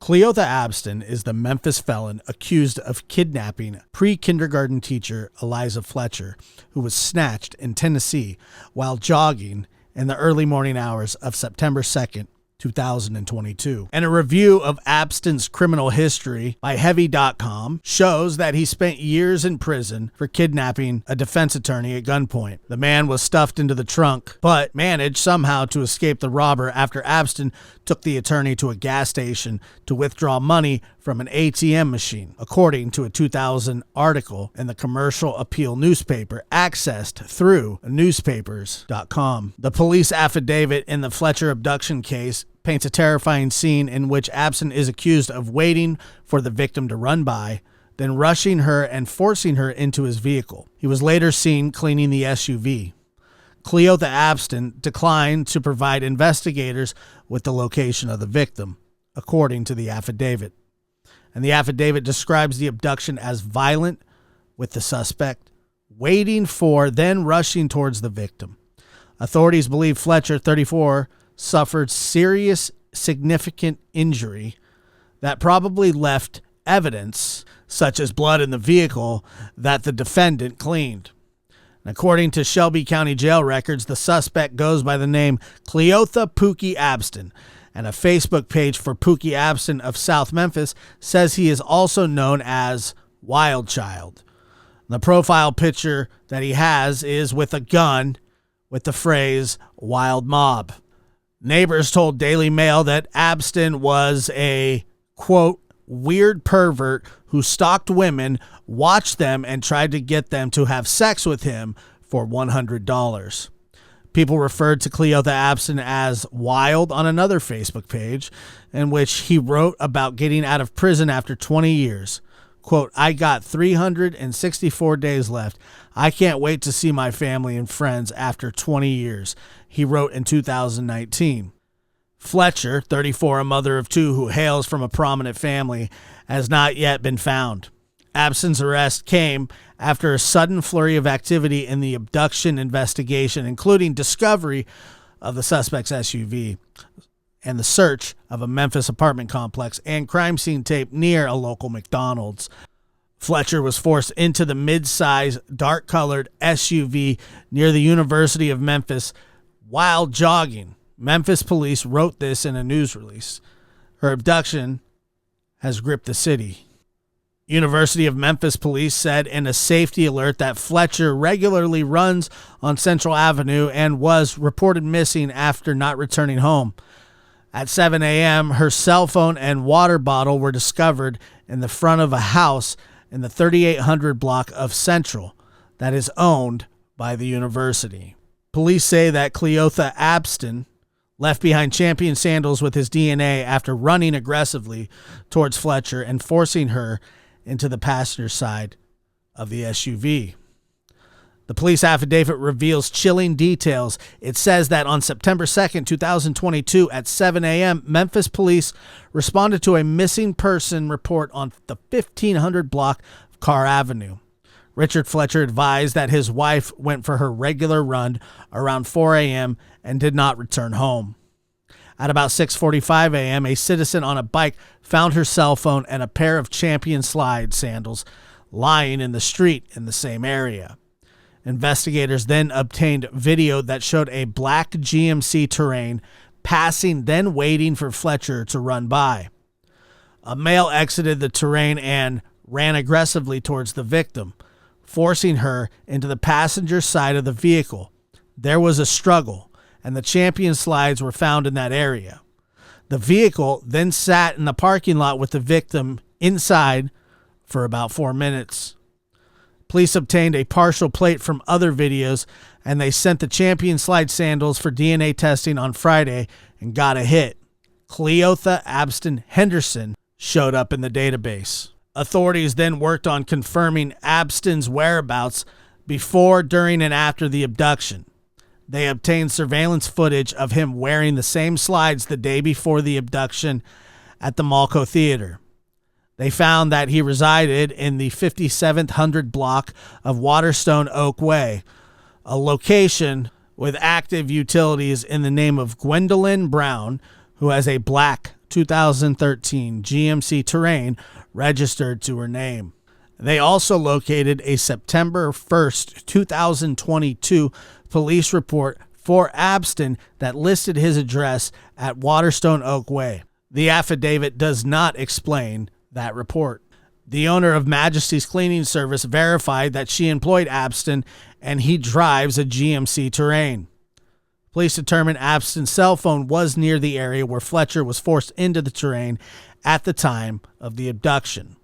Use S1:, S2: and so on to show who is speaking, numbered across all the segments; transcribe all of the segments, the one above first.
S1: Cleotha Abston is the Memphis felon accused of kidnapping pre-kindergarten teacher Eliza Fletcher, who was snatched in Tennessee while jogging in the early morning hours of September 2nd, 2022. And a review of Abston's criminal history by Heavy.com shows that he spent years in prison for kidnapping a defense attorney at gunpoint. The man was stuffed into the trunk, but managed somehow to escape the robber after Abston took the attorney to a gas station to withdraw money from an ATM machine, according to a 2000 article in the Commercial Appeal newspaper accessed through newspapers.com. The police affidavit in the Fletcher abduction case paints a terrifying scene in which Abston is accused of waiting for the victim to run by, then rushing her and forcing her into his vehicle. He was later seen cleaning the SUV. Cleotha Abston declined to provide investigators with the location of the victim, according to the affidavit. And the affidavit describes the abduction as violent, with the suspect waiting for, then rushing towards the victim. Authorities believe Fletcher, 34, suffered serious, significant injury that probably left evidence, such as blood in the vehicle, that the defendant cleaned. And according to Shelby County Jail records, the suspect goes by the name Cleotha Pookie Abston, and a Facebook page for Pookie Abston of South Memphis says he is also known as Wild Child. The profile picture that he has is with a gun with the phrase Wild Mob. Neighbors told Daily Mail that Abston was a, quote, weird pervert who stalked women, watched them, and tried to get them to have sex with him for $100. People referred to Cleotha Abston as wild on another Facebook page, in which he wrote about getting out of prison after 20 years. Quote, I got 364 days left. I can't wait to see my family and friends after 20 years, he wrote in 2019. Fletcher, 34, a mother of two who hails from a prominent family, has not yet been found. Abston's arrest came after a sudden flurry of activity in the abduction investigation, including discovery of the suspect's SUV and the search of a Memphis apartment complex and crime scene tape near a local McDonald's. Fletcher was forced into the mid-size, dark-colored SUV near the University of Memphis while jogging. Memphis police wrote this in a news release. Her abduction has gripped the city. University of Memphis police said in a safety alert that Fletcher regularly runs on Central Avenue and was reported missing after not returning home. At 7 a.m., her cell phone and water bottle were discovered in the front of a house in the 3800 block of Central that is owned by the university. Police say that Cleotha Abston left behind champion sandals with his DNA after running aggressively towards Fletcher and forcing her into the passenger side of the SUV. The police affidavit reveals chilling details. It says that on September 2nd, 2022 at 7 a.m., Memphis police responded to a missing person report on the 1500 block of Carr Avenue. Richard Fletcher advised that his wife went for her regular run around 4 a.m. and did not return home. At about 6:45 a.m., a citizen on a bike found her cell phone and a pair of Champion Slide sandals lying in the street in the same area. Investigators then obtained video that showed a black GMC Terrain passing, then waiting for Fletcher to run by. A male exited the Terrain and ran aggressively towards the victim, forcing her into the passenger side of the vehicle. There was a struggle, and the Champion Slides were found in that area. The vehicle then sat in the parking lot with the victim inside for about 4 minutes. Police obtained a partial plate from other videos, and they sent the Champion Slide sandals for DNA testing on Friday and got a hit. Cleotha Abston Henderson showed up in the database. Authorities then worked on confirming Abston's whereabouts before, during, and after the abduction. They obtained surveillance footage of him wearing the same slides the day before the abduction at the Malco Theater. They found that he resided in the 5700 block of Waterstone Oak Way, a location with active utilities in the name of Gwendolyn Brown, who has a black 2013 GMC Terrain registered to her name. They also located a September 1st, 2022 police report for Abston that listed his address at Waterstone Oak Way. The affidavit does not explain that report. The owner of Majesty's Cleaning Service verified that she employed Abston and he drives a GMC Terrain. Police determined Abston's cell phone was near the area where Fletcher was forced into the Terrain at the time of the abduction.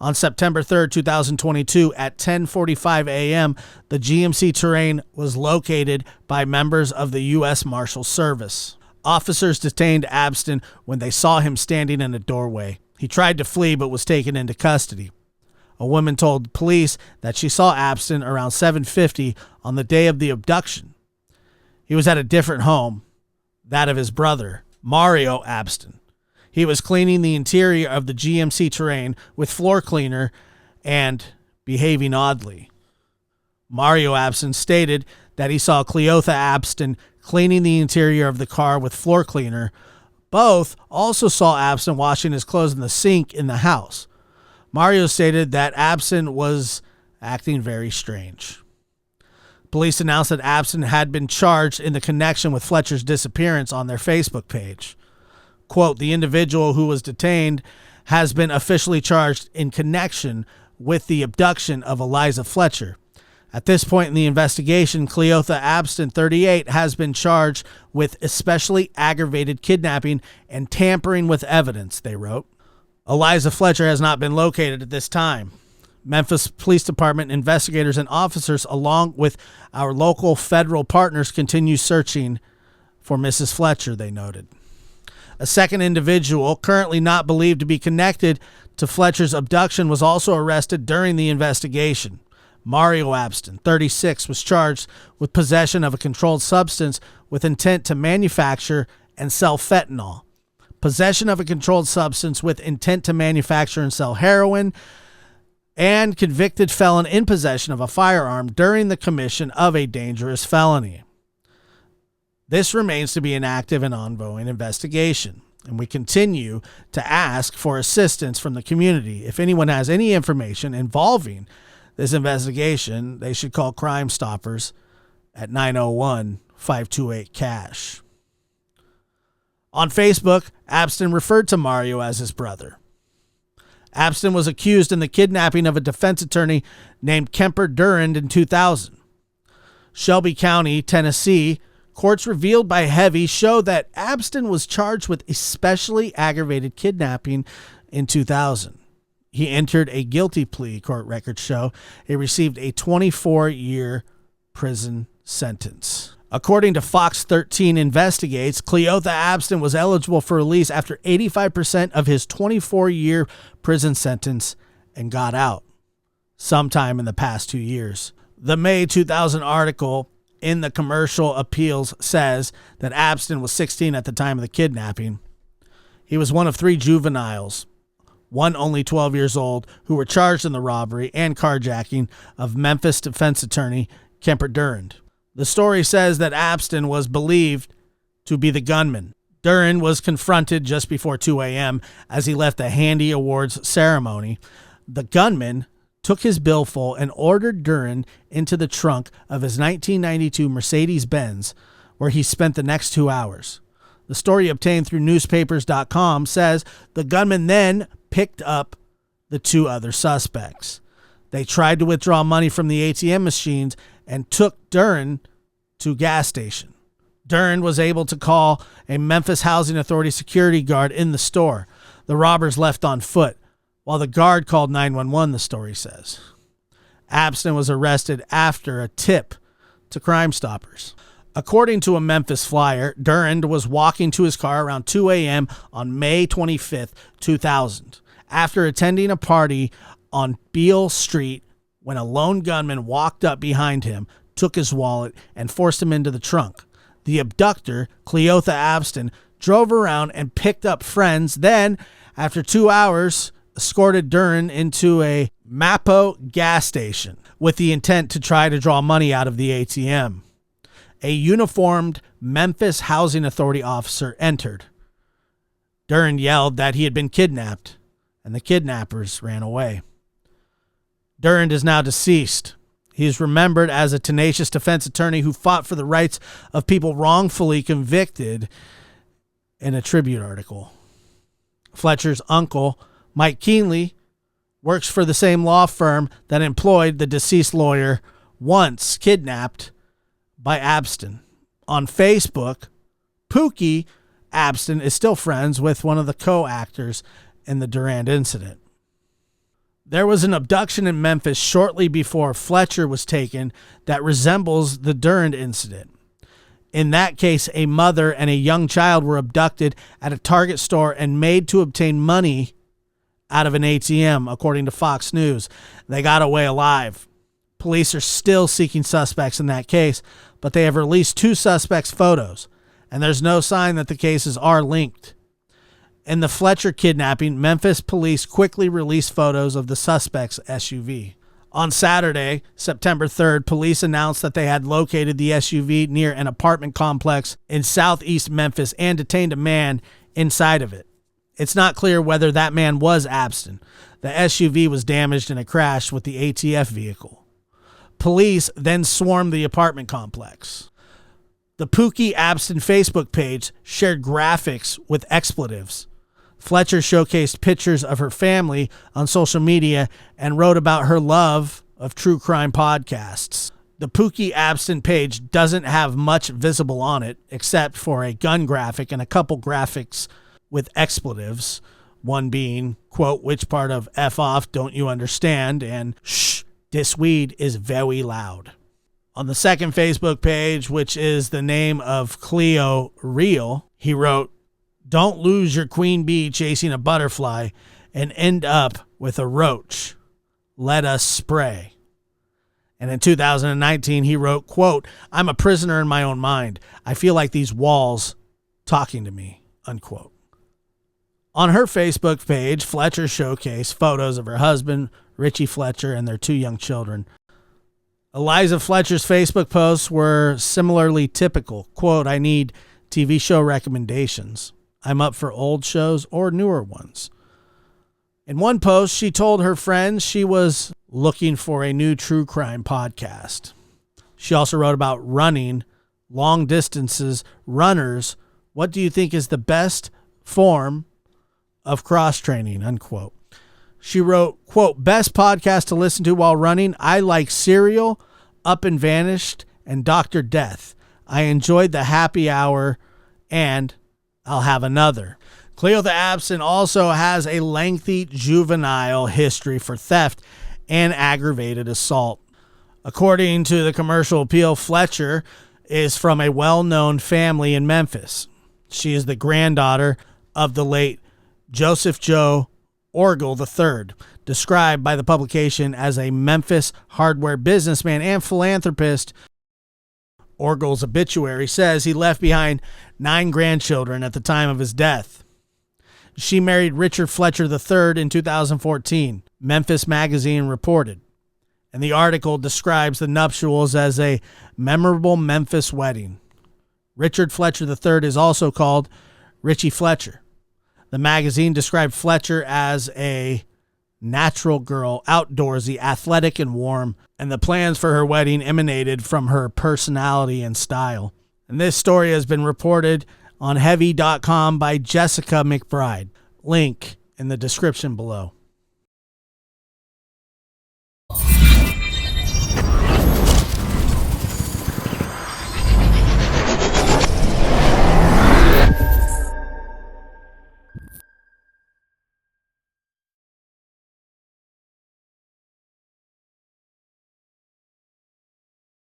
S1: On September 3rd, 2022, at 10:45 a.m., the GMC Terrain was located by members of the U.S. Marshal Service. Officers detained Abston when they saw him standing in a doorway. He tried to flee but was taken into custody. A woman told police that she saw Abston around 7:50 on the day of the abduction. He was at a different home, that of his brother, Mario Abston. He was cleaning the interior of the GMC Terrain with floor cleaner and behaving oddly. Mario Abston stated that he saw Cleotha Abston cleaning the interior of the car with floor cleaner. Both also saw Abston washing his clothes in the sink in the house. Mario stated that Abston was acting very strange. Police announced that Abston had been charged in the connection with Fletcher's disappearance on their Facebook page. Quote, the individual who was detained has been officially charged in connection with the abduction of Eliza Fletcher. At this point in the investigation, Cleotha Abston, 38, has been charged with especially aggravated kidnapping and tampering with evidence, they wrote. Eliza Fletcher has not been located at this time. Memphis Police Department investigators and officers, along with our local federal partners, continue searching for Mrs. Fletcher, they noted. A second individual, currently not believed to be connected to Fletcher's abduction, was also arrested during the investigation. Mario Abston, 36, was charged with possession of a controlled substance with intent to manufacture and sell fentanyl, possession of a controlled substance with intent to manufacture and sell heroin, and convicted felon in possession of a firearm during the commission of a dangerous felony. This remains to be an active and ongoing investigation, and we continue to ask for assistance from the community. If anyone has any information involving this investigation, they should call Crime Stoppers at 901-528-CASH. On Facebook, Abston referred to Mario as his brother. Abston was accused in the kidnapping of a defense attorney named Kemper Durand in 2000. Shelby County, Tennessee, courts revealed by Heavy show that Abston was charged with especially aggravated kidnapping in 2000. He entered a guilty plea, court records show. He received a 24-year prison sentence. According to Fox 13 Investigates, Cleotha Abston was eligible for release after 85% of his 24-year prison sentence and got out sometime in the past 2 years. The May 2000 article in the Commercial Appeals says that Abston was 16 at the time of the kidnapping. He was one of 3 juveniles, one only 12 years old, who were charged in the robbery and carjacking of Memphis defense attorney Kemper Durand. The story says that Abston was believed to be the gunman. Durand was confronted just before 2 a.m. as he left the Handy Awards ceremony. The gunman took his billfold and ordered Durand into the trunk of his 1992 Mercedes-Benz, where he spent the next 2 hours. The story obtained through newspapers.com says the gunman then picked up the 2 other suspects. They tried to withdraw money from the ATM machines and took Durand to a gas station. Durand was able to call a Memphis Housing Authority security guard in the store. The robbers left on foot, while the guard called 911, the story says. Abston was arrested after a tip to Crime Stoppers. According to a Memphis Flyer, Durand was walking to his car around 2 a.m. on May 25th, 2000, after attending a party on Beale Street when a lone gunman walked up behind him, took his wallet, and forced him into the trunk. The abductor, Cleotha Abston, drove around and picked up friends, then, after 2 hours, escorted Durand into a Mapo gas station with the intent to try to draw money out of the ATM. A uniformed Memphis Housing Authority officer entered. Durand yelled that he had been kidnapped, and the kidnappers ran away. Durand is now deceased. He is remembered as a tenacious defense attorney who fought for the rights of people wrongfully convicted in a Tribune article. Fletcher's uncle, Mike Keenley, works for the same law firm that employed the deceased lawyer once kidnapped by Abston. On Facebook, Pookie Abston is still friends with one of the co-actors in the Durand incident. There was an abduction in Memphis shortly before Fletcher was taken that resembles the Durand incident. In that case, a mother and a young child were abducted at a Target store and made to obtain money out of an ATM, according to Fox News. They got away alive. Police are still seeking suspects in that case, but they have released 2 suspects' photos, and there's no sign that the cases are linked. In the Fletcher kidnapping, Memphis police quickly released photos of the suspect's SUV. On Saturday, September 3rd, police announced that they had located the SUV near an apartment complex in southeast Memphis and detained a man inside of it. It's not clear whether that man was Abston. The SUV was damaged in a crash with the ATF vehicle. Police then swarmed the apartment complex. The Pookie Abston Facebook page shared graphics with expletives. Fletcher showcased pictures of her family on social media and wrote about her love of true crime podcasts. The Pookie Abston page doesn't have much visible on it, except for a gun graphic and a couple graphics with expletives, one being, quote, "which part of F off don't you understand?" and "shh, this weed is very loud." On the second Facebook page, which is the name of Cleo Real, he wrote, "Don't lose your queen bee chasing a butterfly and end up with a roach. Let us spray." And in 2019, he wrote, quote, "I'm a prisoner in my own mind. I feel like these walls talking to me," unquote. On her Facebook page, Fletcher showcased photos of her husband, Richie Fletcher, and their 2 young children. Eliza Fletcher's Facebook posts were similarly typical. Quote, "I need TV show recommendations. I'm up for old shows or newer ones." In one post, she told her friends she was looking for a new true crime podcast. She also wrote about running, long distances, runners. What do you think is the best form of cross training, unquote. She wrote, quote, "Best podcast to listen to while running. I like Serial, Up and Vanished, and Dr. Death. I enjoyed the happy hour, and I'll have another." Cleotha Abston also has a lengthy juvenile history for theft and aggravated assault. According to the Commercial Appeal, Fletcher is from a well-known family in Memphis. She is the granddaughter of the late Joseph Joe Orgel III, described by the publication as a Memphis hardware businessman and philanthropist. Orgel's obituary says he left behind 9 grandchildren at the time of his death. She married Richard Fletcher III in 2014, Memphis Magazine reported. And the article describes the nuptials as a memorable Memphis wedding. Richard Fletcher III is also called Richie Fletcher. The magazine described Fletcher as a natural girl, outdoorsy, athletic, and warm, and the plans for her wedding emanated from her personality and style. And this story has been reported on Heavy.com by Jessica McBride. Link in the description below.